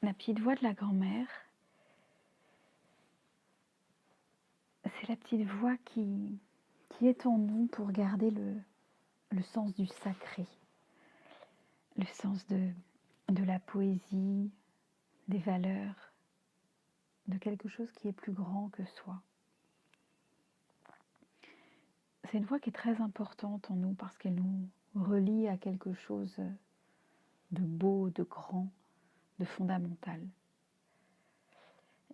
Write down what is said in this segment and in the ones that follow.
La petite voix de la grand-mère, c'est la petite voix qui est en nous pour garder le sens du sacré, le sens de la poésie, des valeurs, de quelque chose qui est plus grand que soi. C'est une voix qui est très importante en nous parce qu'elle nous relie à quelque chose de beau, de grand, de fondamental.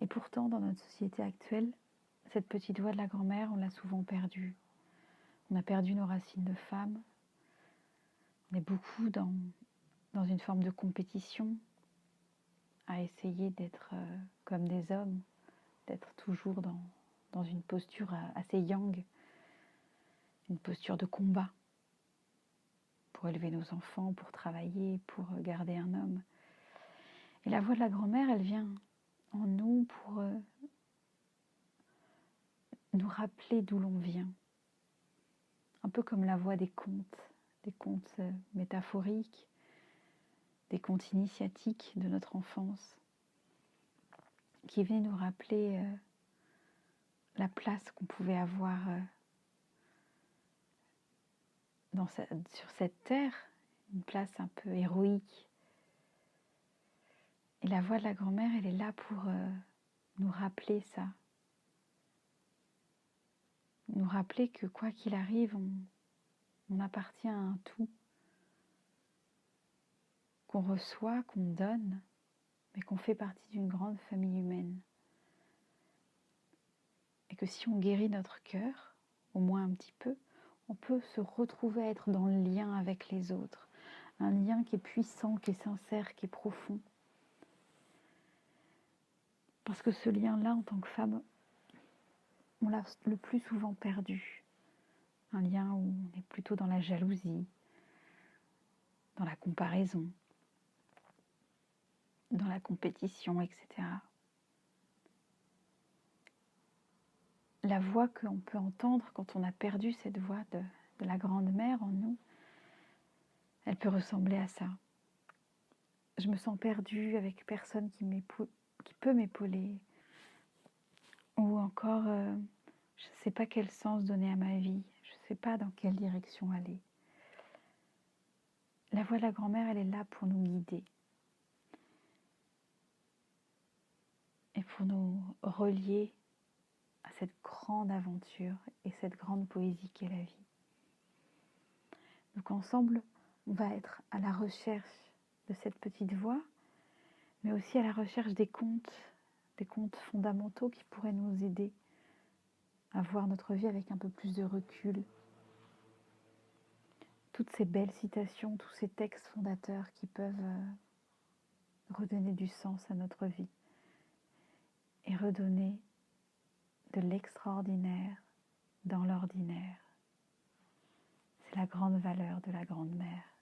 Et pourtant, dans notre société actuelle, cette petite voix de la grand-mère, on l'a souvent perdue. On a perdu nos racines de femme. On est beaucoup dans une forme de compétition, à essayer d'être comme des hommes, d'être toujours dans une posture assez yang, une posture de combat, pour élever nos enfants, pour travailler, pour garder un homme. Et la voix de la grand-mère, elle vient en nous pour nous rappeler d'où l'on vient. Un peu comme la voix des contes métaphoriques, des contes initiatiques de notre enfance, qui venaient nous rappeler la place qu'on pouvait avoir sur cette terre, une place un peu héroïque. Et la voix de la grand-mère, elle est là pour nous rappeler ça. Nous rappeler que quoi qu'il arrive, on appartient à un tout, qu'on reçoit, qu'on donne, mais qu'on fait partie d'une grande famille humaine. Et que si on guérit notre cœur, au moins un petit peu, on peut se retrouver à être dans le lien avec les autres. Un lien qui est puissant, qui est sincère, qui est profond. Parce que ce lien-là, en tant que femme, on l'a le plus souvent perdu. Un lien où on est plutôt dans la jalousie, dans la comparaison, dans la compétition, etc. La voix qu'on peut entendre quand on a perdu cette voix de la grande-mère en nous, elle peut ressembler à ça. Je me sens perdue avec personne qui peut m'épauler. Ou encore, je ne sais pas quel sens donner à ma vie. Je ne sais pas dans quelle direction aller. La voix de la grand-mère, elle est là pour nous guider. Et pour nous relier à cette grande aventure et cette grande poésie qu'est la vie. Donc ensemble, on va être à la recherche de cette petite voix, mais aussi à la recherche des contes fondamentaux qui pourraient nous aider à voir notre vie avec un peu plus de recul. Toutes ces belles citations, tous ces textes fondateurs qui peuvent redonner du sens à notre vie et redonner de l'extraordinaire dans l'ordinaire. C'est la grande valeur de la grande-mère.